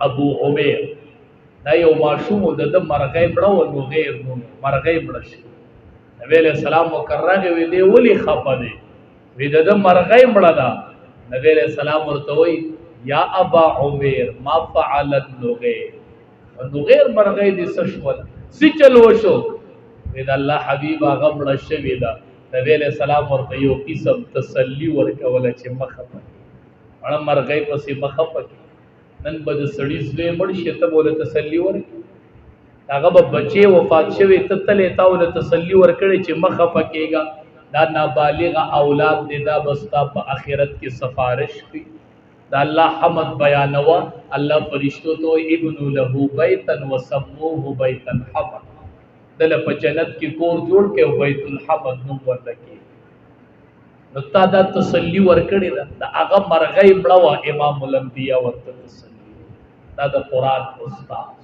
ابو عمیر دا یو ماشوم د مرغۍ مړه نو غیر نو مرغۍ مړه شي نبی علیہ السلام مکرغه وی دی ولی خپه دی وی د مرغۍ مړه ده نبی علیہ السلام ورته وی یا ابا عمیر ما فعل النغیر النغیر مرغۍ دي سشول سچل وشو وی د الله حبیب هغه مړه شوی ده نبی علیہ السلام ورته یو قسم تسلی ورکوله چې مخه مړه مرغۍ پسې مخه پکې نن به د سړي زوی مړ شي ته بوله تسلی ورکړي هغه به بچی وفات شوی ته تلې تا ول تسلی ورکړي چې مخه پکېږه دا نابالغ اولاد دې دا بستا په آخرت کې سفارش کوي دا الله حمد بیانوا الله فرشتو ته ابن له بیتا وسموه بیت الحمد دله په جنت کې کور جوړ کې بیت الحمد نوم ورکړي نو تا دا تسلی ورکړي دا هغه مرغۍ مړه امام الانبیاء ورته تسلی دا د قران استاد